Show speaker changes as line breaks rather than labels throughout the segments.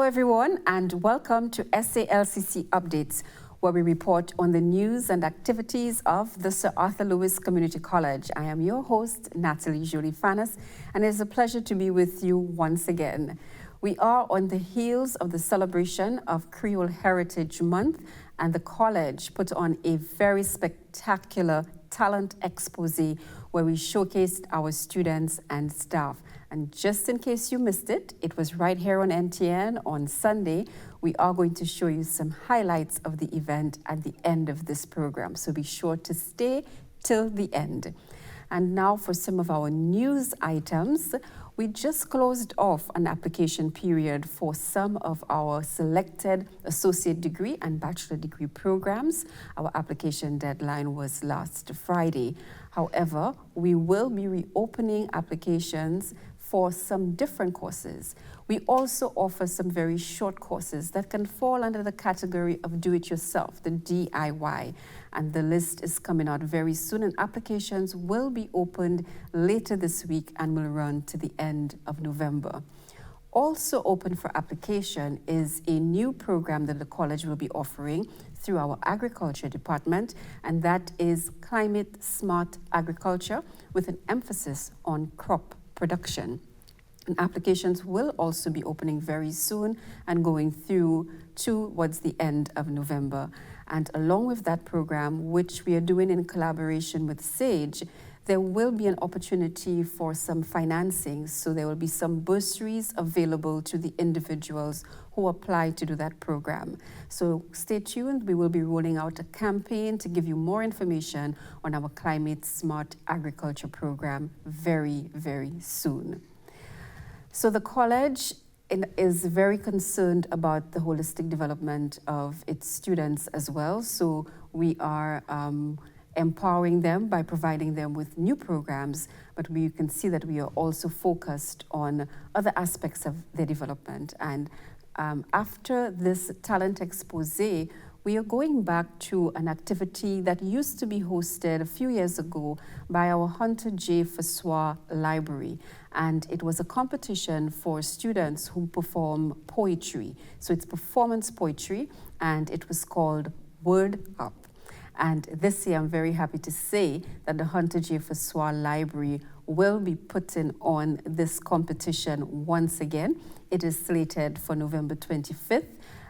Hello everyone and welcome to SALCC Updates, where we report on the news and activities of the Sir Arthur Lewis Community College. I am your host, Nathalie Joile-Fanis, and it is a pleasure to be with you once again. We are on the heels of the celebration of Creole Heritage Month, and the college put on a very spectacular talent exposé where we showcased our students and staff. And just in case you missed it, it was right here on NTN on Sunday. We are going to show you some highlights of the event at the end of this program, so be sure to stay till the end. And now for some of our news items. We just closed off an application period for some of our selected associate degree and bachelor degree programs. Our application deadline was last Friday. However, we will be reopening applications for some different courses. We also offer some very short courses that can fall under the category of do-it-yourself, the DIY. And the list is coming out very soon, and applications will be opened later this week and will run to the end of November. Also open for application is a new program that the college will be offering through our agriculture department, and that is Climate Smart Agriculture with an emphasis on crop production. And applications will also be opening very soon and going through towards the end of November. And along with that program, which we are doing in collaboration with SAGE, there will be an opportunity for some financing. So there will be some bursaries available to the individuals who apply to do that program. So stay tuned. We will be rolling out a campaign to give you more information on our Climate Smart Agriculture program very, very soon. So the college is very concerned about the holistic development of its students as well. So we are empowering them by providing them with new programs, but you can see that we are also focused on other aspects of their development. And after this talent exposé, we are going back to an activity that used to be hosted a few years ago by our Hunter J. Fassoir Library. And it was a competition for students who perform poetry. So it's performance poetry, and it was called Word Up. And this year, I'm very happy to say that the Hunter J. Fassoir Library will be putting on this competition once again. It is slated for November 25th.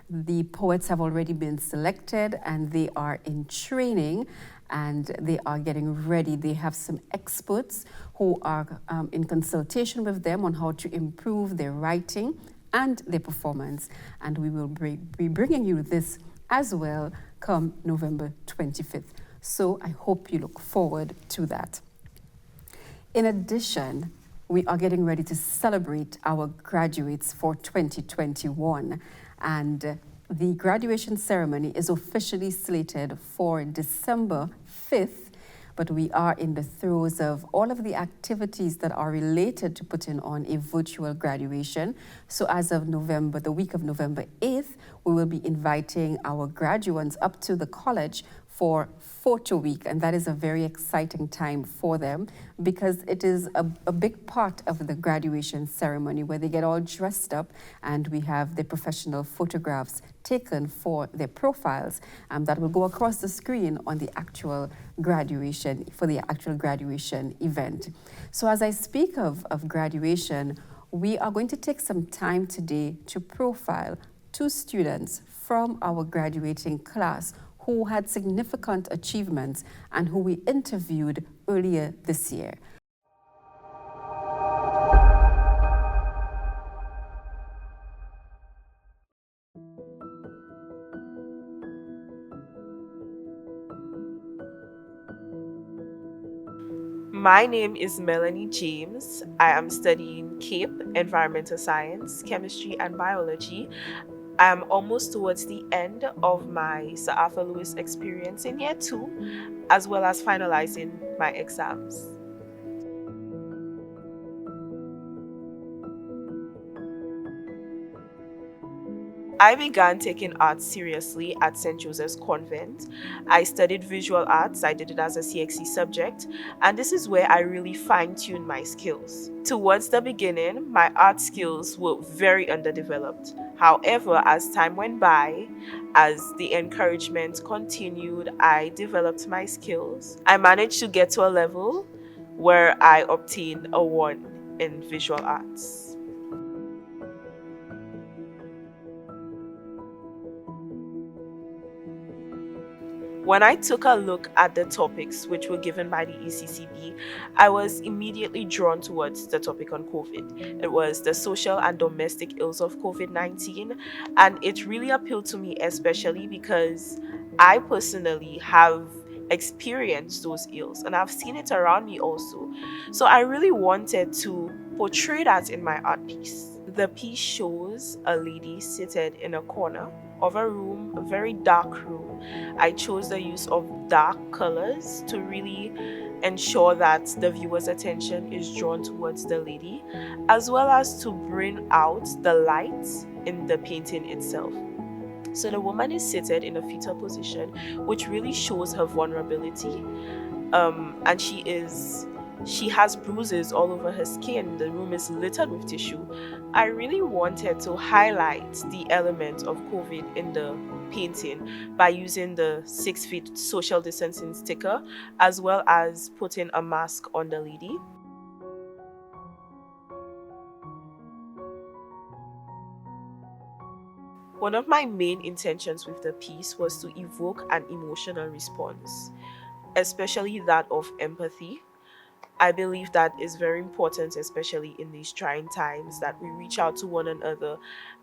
The poets have already been selected and they are in training and they are getting ready. They have some experts who are in consultation with them on how to improve their writing and their performance. And we will be bringing you this as well come November 25th. So I hope you look forward to that. In addition, we are getting ready to celebrate our graduates for 2021. And the graduation ceremony is officially slated for December 5th, but we are in the throes of all of the activities that are related to putting on a virtual graduation. So as of November, the week of November 8th, we will be inviting our graduates up to the college for photo week, and that is a very exciting time for them because it is a big part of the graduation ceremony where they get all dressed up and we have the professional photographs taken for their profiles that will go across the screen on the actual graduation, for the actual graduation event. So as I speak of graduation, we are going to take some time today to profile two students from our graduating class who had significant achievements and who we interviewed earlier this year.
My name is Melanie James. I am studying CAPE, Environmental Science, Chemistry and Biology. I'm almost towards the end of my Sir Arthur Lewis experience in year 2, as well as finalizing my exams. I began taking art seriously at St. Joseph's Convent. I studied visual arts, I did it as a CXC subject, and this is where I really fine-tuned my skills. Towards the beginning, my art skills were very underdeveloped. However, as time went by, as the encouragement continued, I developed my skills. I managed to get to a level where I obtained a 1 in visual arts. When I took a look at the topics which were given by the ECCB, I was immediately drawn towards the topic on COVID. It was the social and domestic ills of COVID-19, and it really appealed to me, especially because I personally have experienced those ills and I've seen it around me also. So I really wanted to portray that in my art piece. The piece shows a lady seated in a corner of a room, a very dark room. I chose the use of dark colors to really ensure that the viewer's attention is drawn towards the lady, as well as to bring out the light in the painting itself. So the woman is seated in a fetal position, which really shows her vulnerability. And she has bruises all over her skin. The room is littered with tissue. I really wanted to highlight the element of COVID in the painting by using the 6 feet social distancing sticker, as well as putting a mask on the lady. One of my main intentions with the piece was to evoke an emotional response, especially that of empathy. I believe that is very important, especially in these trying times, that we reach out to one another.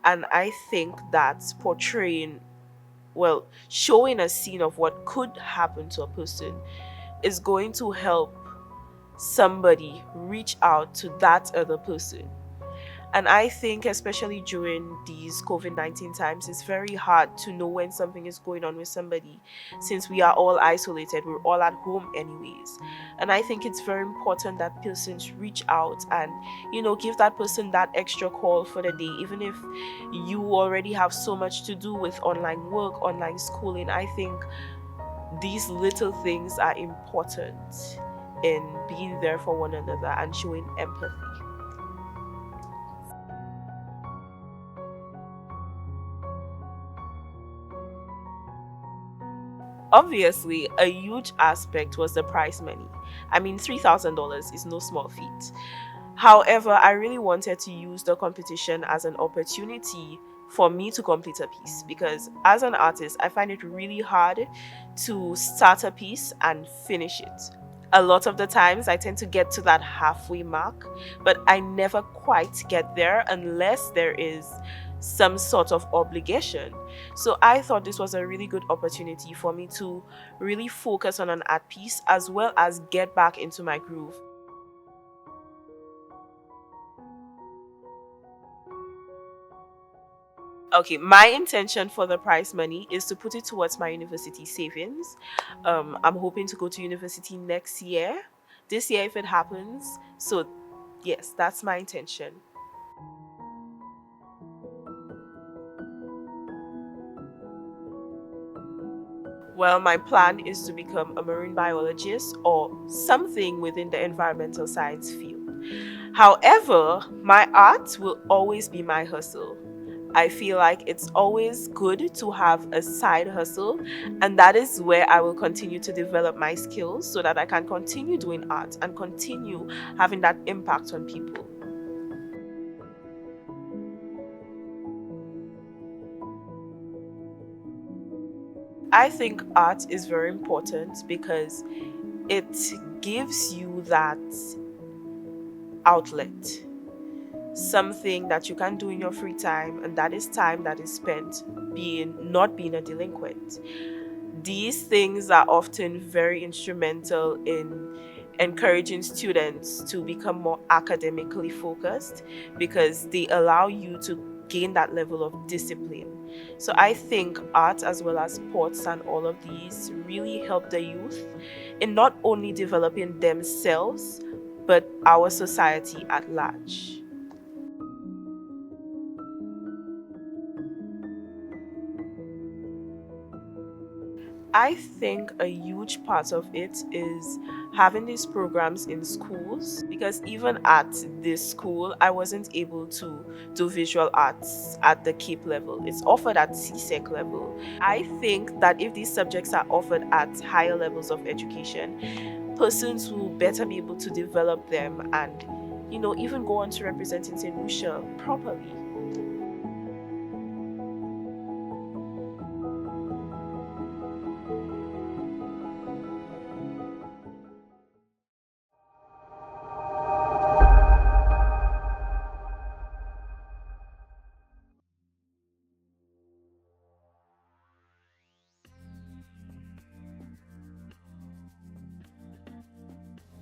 And I think that showing a scene of what could happen to a person is going to help somebody reach out to that other person. And I think, especially during these COVID-19 times, it's very hard to know when something is going on with somebody, since we are all isolated, we're all at home anyways. And I think it's very important that persons reach out and, give that person that extra call for the day, even if you already have so much to do with online work, online schooling. I think these little things are important in being there for one another and showing empathy. Obviously, a huge aspect was the prize money. I mean, $3,000 is no small feat. However, I really wanted to use the competition as an opportunity for me to complete a piece, because as an artist, I find it really hard to start a piece and finish it. A lot of the times, I tend to get to that halfway mark, but I never quite get there unless there is some sort of obligation. So I thought this was a really good opportunity for me to really focus on an art piece as well as get back into my groove. Okay, my intention for the prize money is to put it towards my university savings. I'm hoping to go to university next year, this year if it happens. So yes, that's my intention. Well, my plan is to become a marine biologist or something within the environmental science field. However, my art will always be my hustle. I feel like it's always good to have a side hustle, and that is where I will continue to develop my skills so that I can continue doing art and continue having that impact on people. I think art is very important because it gives you that outlet, something that you can do in your free time, and that is time that is spent not being a delinquent. These things are often very instrumental in encouraging students to become more academically focused because they allow you to gain that level of discipline. So I think art as well as sports and all of these really help the youth in not only developing themselves but our society at large. I think a huge part of it is having these programs in schools, because even at this school, I wasn't able to do visual arts at the CAPE level. It's offered at CSEC level. I think that if these subjects are offered at higher levels of education, persons will better be able to develop them and, even go on to represent in St. Lucia properly.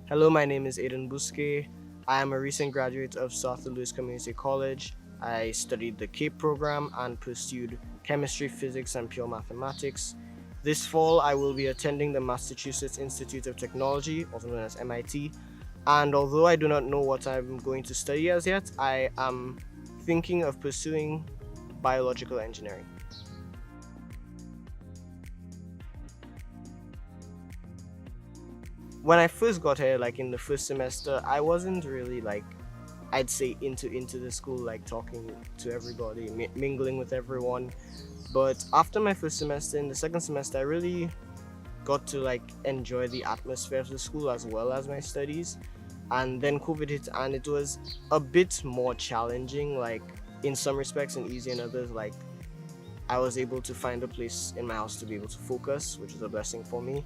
Hello, my name is Aidan Bousquet. I am a recent graduate of South Louis Community College. I studied the CAPE program and pursued chemistry, physics, and pure mathematics. This fall, I will be attending the Massachusetts Institute of Technology, also known as MIT. And although I do not know what I'm going to study as yet, I am thinking of pursuing biological engineering. When I first got here, like in the first semester, I wasn't really I'd say into the school, like talking to everybody, mingling with everyone. But after my first semester, in the second semester, I really got to enjoy the atmosphere of the school as well as my studies. And then COVID hit, and it was a bit more challenging, like in some respects and easy in others. Like I was able to find a place in my house to be able to focus, which is a blessing for me.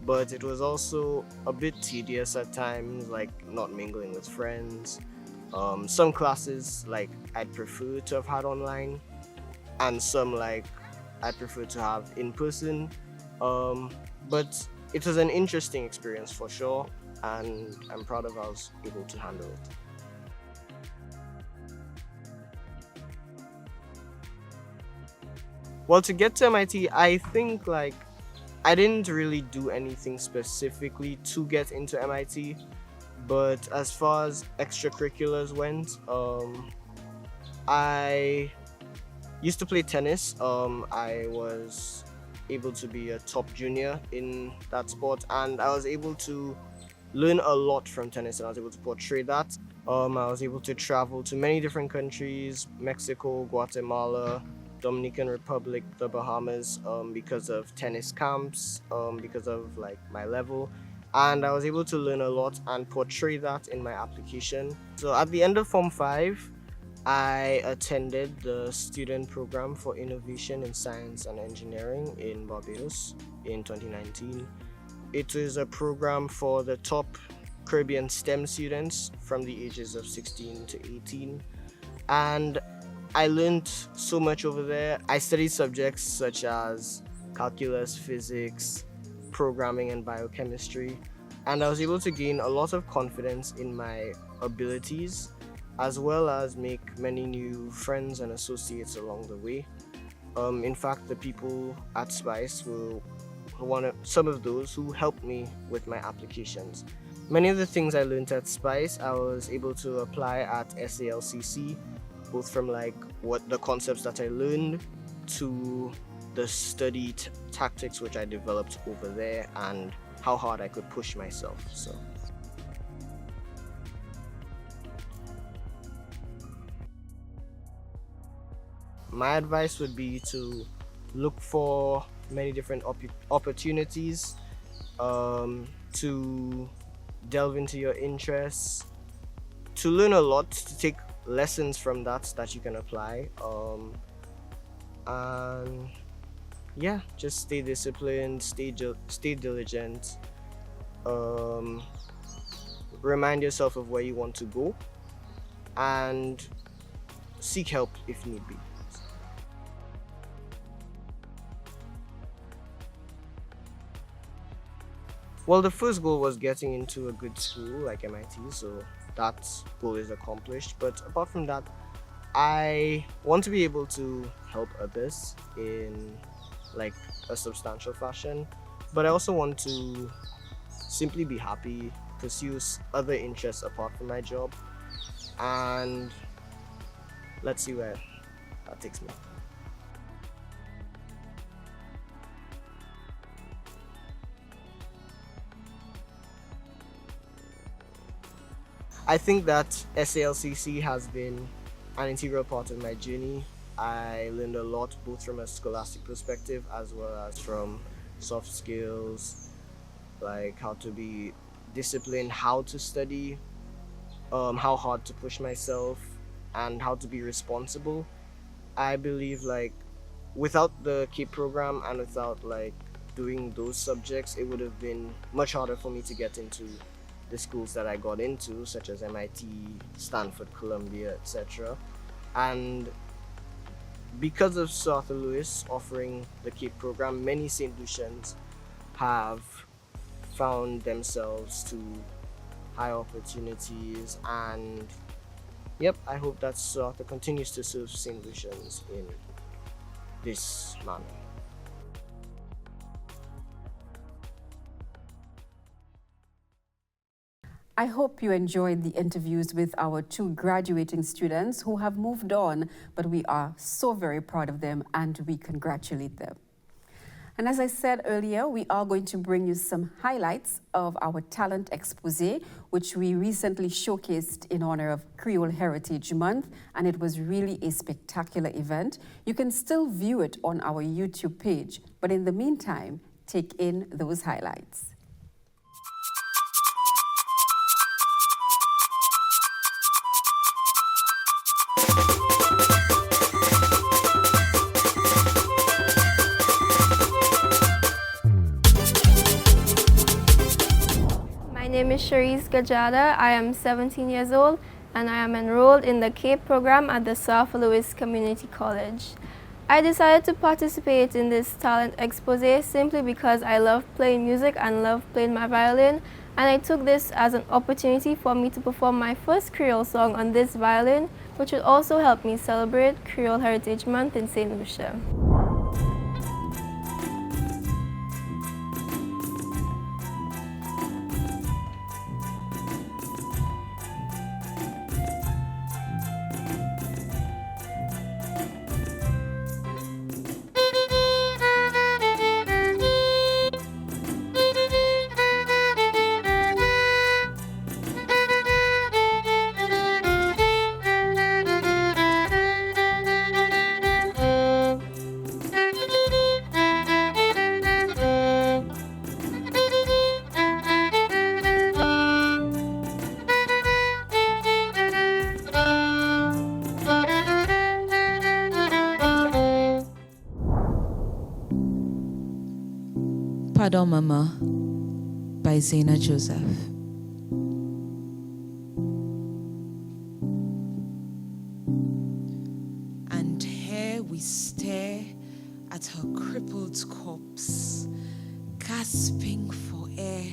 But it was also a bit tedious at times, like not mingling with friends. Some classes I'd prefer to have had online, and some I'd prefer to have in person. But it was an interesting experience for sure, and I'm proud of how I was able to handle it. Well, to get to MIT, I think I didn't really do anything specifically to get into MIT, but as far as extracurriculars went, I used to play tennis. I was able to be a top junior in that sport, and I was able to learn a lot from tennis, and I was able to portray that. I was able to travel to many different countries: Mexico, Guatemala, Dominican Republic, the Bahamas, because of tennis camps, because of my level. And I was able to learn a lot and portray that in my application. So at the end of Form 5, I attended the student program for innovation in science and engineering in Barbados in 2019. It is a program for the top Caribbean STEM students from the ages of 16 to 18. And I learned so much over there. I studied subjects such as calculus, physics, programming, and biochemistry. And I was able to gain a lot of confidence in my abilities, as well as make many new friends and associates along the way. In fact, the people at SPICE were some of those who helped me with my applications. Many of the things I learned at SPICE, I was able to apply at SALCC, both from what the concepts that I learned to the study tactics which I developed over there, and how hard I could push myself. So my advice would be to look for many different opportunities, to delve into your interests, to learn a lot, to take lessons from that you can apply, and yeah, just stay disciplined, stay diligent, remind yourself of where you want to go, and seek help if need be. Well, the first goal was getting into a good school like MIT, so that goal is accomplished. But apart from that, I want to be able to help others in a substantial fashion, but I also want to simply be happy, pursue other interests apart from my job, and let's see where that takes me. I think that SALCC has been an integral part of my journey. I learned a lot, both from a scholastic perspective as well as from soft skills, like how to be disciplined, how to study, how hard to push myself, and how to be responsible. I believe like without the KIP program and without like doing those subjects, it would have been much harder for me to get into the schools that I got into, such as MIT, Stanford, Columbia, etc. And because of Sir Arthur Lewis offering the KIP program, many St. Lucians have found themselves to high opportunities, and yep, I hope that Sir Arthur continues to serve St. Lucians in this manner.
I hope you enjoyed the interviews with our 2 graduating students who have moved on, but we are so very proud of them and we congratulate them. And as I said earlier, we are going to bring you some highlights of our talent exposé, which we recently showcased in honor of Creole Heritage Month, and it was really a spectacular event. You can still view it on our YouTube page, but in the meantime, take in those highlights.
My name is Cherise Gajada. I am 17 years old and I am enrolled in the CAPE program at the Sir Arthur Lewis Community College. I decided to participate in this talent exposé simply because I love playing music and love playing my violin, and I took this as an opportunity for me to perform my first Creole song on this violin, which would also help me celebrate Creole Heritage Month in St. Lucia.
Pardon Mama by Zena Joseph. And here we stare at her crippled corpse, gasping for air,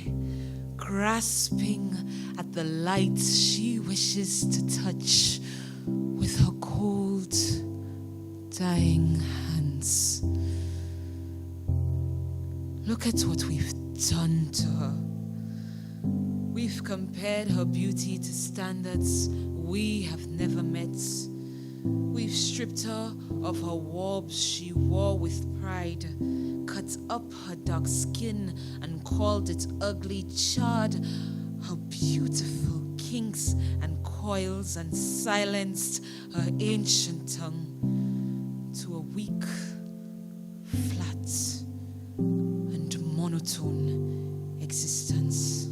grasping at the light she wishes to touch with her cold, dying hands. Look at what we've done to her. We've compared her beauty to standards we have never met. We've stripped her of her warbs she wore with pride, cut up her dark skin and called it ugly, charred her beautiful kinks and coils and silenced her ancient tongue to a weak, flat, and monotone existence.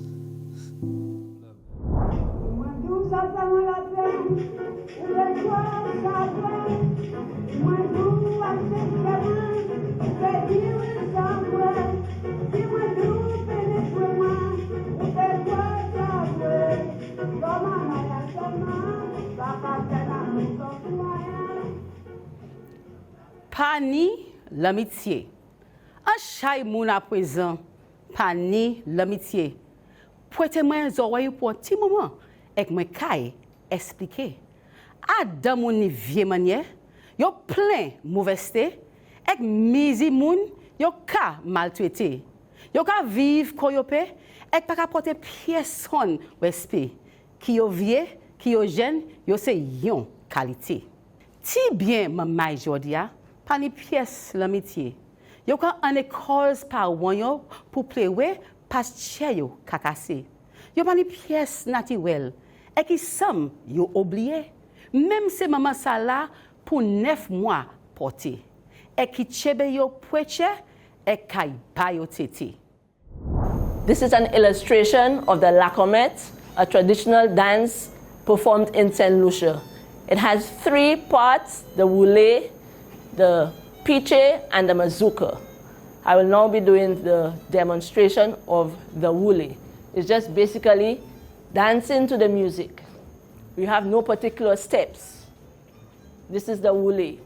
Pani l'amitié. Un chay moun à présent, pani l'amitié. Prêtez-moi un pour un petit moment, et moi kay expliquer. Adam moun ni vieux manière, yo plein mauvaiseté, et mizi moun yo ka maltraité. Yo ka vivre koyope, et pas ka porter personne respect. Qui yo vieux, qui yo jeune, yo se yon qualité. Ti bien maman jodia, pani pièce l'amitié. Yo ka en école par wanyo pour pleurer parce que yo kakase. Yo pani pièce naturelle et qui semble yo oublié. Même si maman ça là pour 9 mois porté. Et qui chebe yo pweche et kai pa yo tete.
This is an illustration of the lacomet, a traditional dance performed in St. Lucia. It has 3 parts, the wule, the piche, and the mazurka. I will now be doing the demonstration of the wule. It's just basically dancing to the music. We have no particular steps. This is the wule.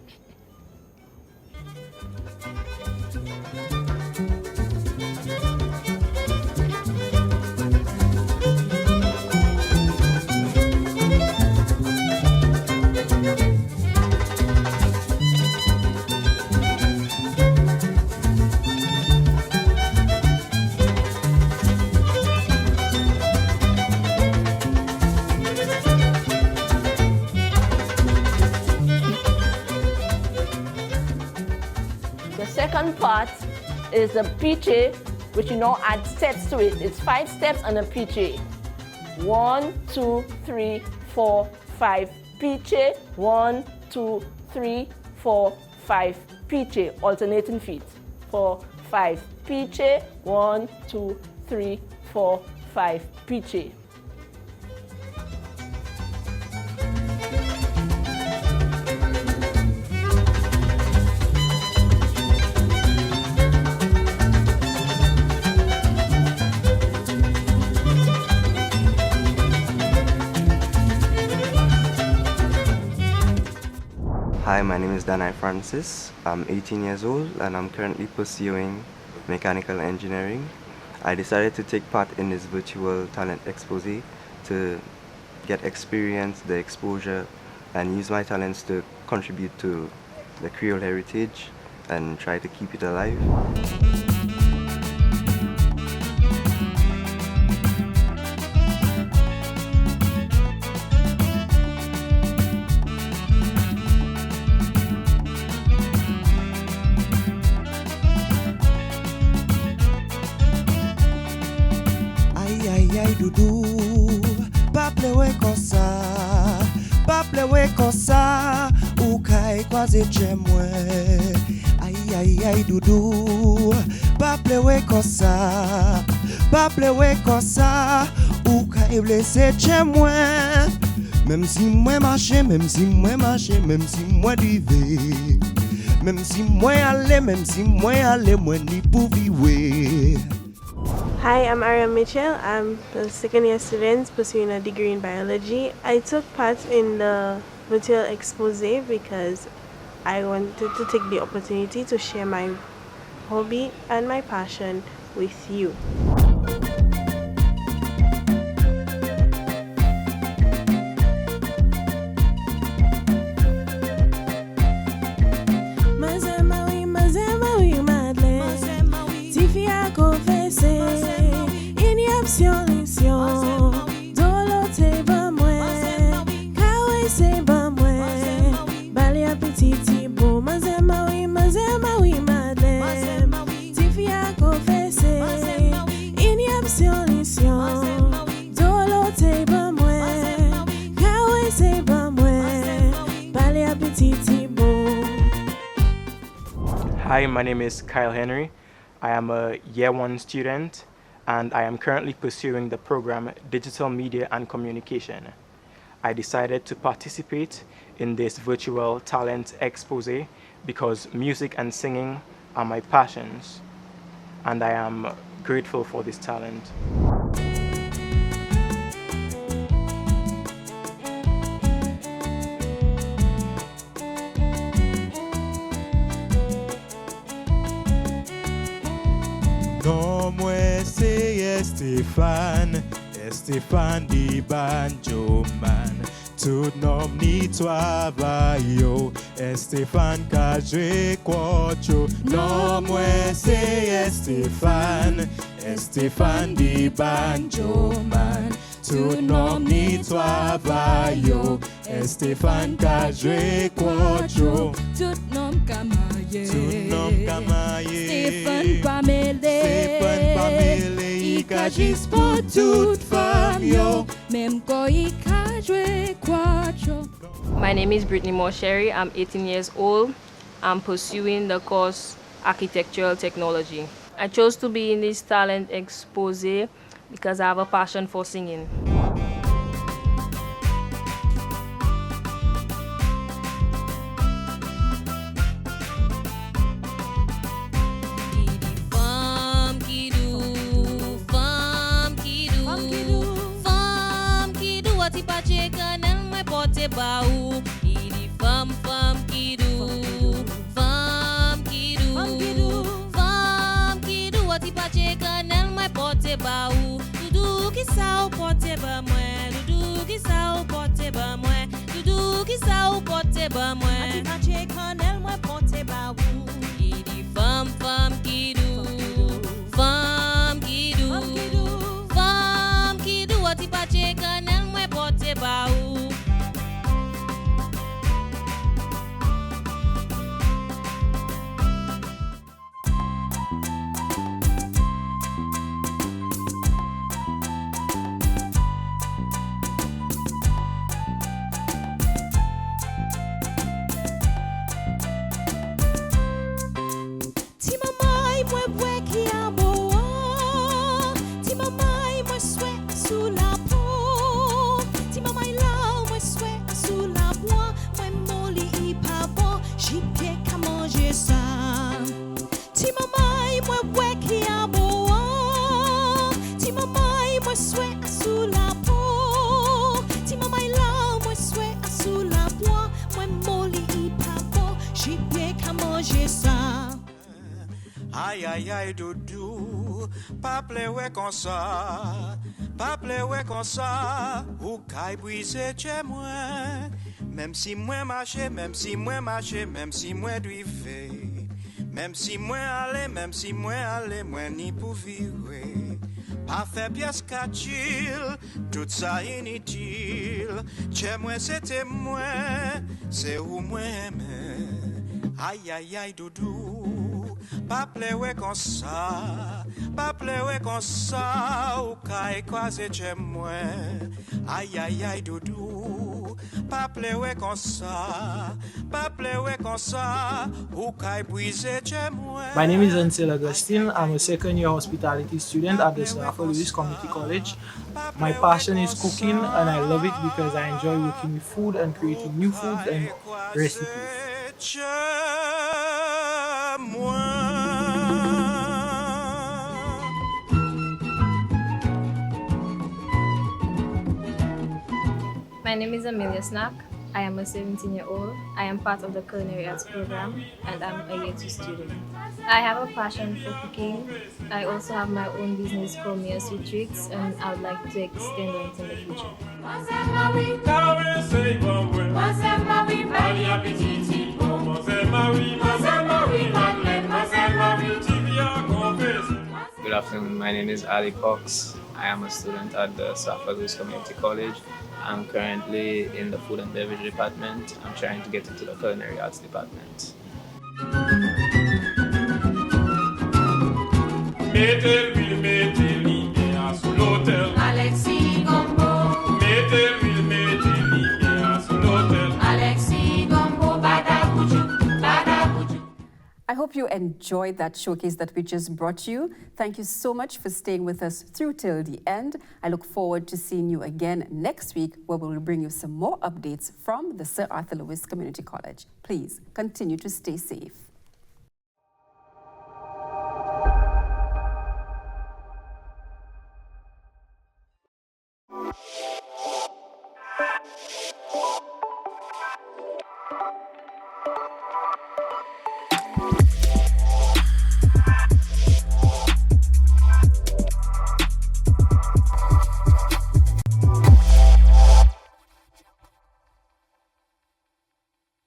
Second part is the piche, which you now add steps to it. It's 5 steps on a piche. 1, 2, 3, 4, 5 piche. 1, 2, 3, 4, 5 piche. Alternating feet. 4, 5 piche. 1, 2, 3, 4, 5 piche.
Hi, my name is Danai Francis. I'm 18 years old and I'm currently pursuing mechanical engineering. I decided to take part in this virtual talent exposé to get experience, the exposure, and use my talents to contribute to the Creole heritage and try to keep it alive.
Dudu, pa plewe kosa, ukai kwaze chemwe. Ay dudu, pa plewe kosa, ukai blesse chemwe. Même si moi marche, même si moi dive, même si moi aller, moi ni pour vivre.
Hi, I'm Aria Mitchell. I'm a second-year student pursuing a degree in biology. I took part in the virtual exposé because I wanted to take the opportunity to share my hobby and my passion with you.
Hi, my name is Kyle Henry. I am a Year 1 student and I am currently pursuing the program Digital Media and Communication. I decided to participate in this virtual talent exposé because music and singing are my passions and I am grateful for this talent.
Non, moi c'est Stéphane di banjo man. Tout nom ni travail yo, Stéphane ka jwe kwacho. Non, moi c'est Stéphane di banjo man. Tout nom ni travail yo, Stéphane ka jwe kwacho.
Tout nom kamaye, Stéphane Pamele,
il ka jis pour toute femme yo.
Même quand il ka
My name is Brittany Morsherry. I'm 18 years old. I'm pursuing the course Architectural Technology. I chose to be in this talent exposé because I have a passion for singing.
Baou, idi fam fam kidou, fam kidou, ati pache kanel my pote baou, dudu ki sao pote ba mwen, dudu ki sao pote ba mwen, dudu ki sao pote ba mwen, ati pache kanel my pote baou, idi fam fam kidou, fam kidou, ati pache kanel my pote baou.
Aïe aïe aïe doudou, pas pleurer comme ça, ou caille brise chez moi, même si moi marcher, même si moi driver, même si moi aller, moi ni pour vivre, pas faire pièce qu'à-t-il, tout ça inutile, chez moi c'était moi, c'est où moi aimer, aïe aïe aïe doudou. Pas pleurer comme ça, ou caille croiser chez moi. Aïe aïe aïe doudou, pas pleurer comme ça, ou caille briser chez moi.
My name is Ansel Augustine. I'm a second year hospitality student at the SALCC Community College. My passion is cooking and I love it because I enjoy working with food and creating new foods and recipes.
My name is Amelia Snack. I am a 17-year-old. I am part of the Culinary Arts program and I'm a year 2 student. I have a passion for cooking. I also have my own business called Mia Sweet Treats and I would like to extend on it in the future.
Good afternoon, my name is Ali Cox. I am a student at the SALCC Community College. I'm currently in the food and beverage department. I'm trying to get into the culinary arts department.
I hope you enjoyed that showcase that we just brought you. Thank you so much for staying with us through till the end. I look forward to seeing you again next week where we will bring you some more updates from the Sir Arthur Lewis Community College. Please continue to stay safe.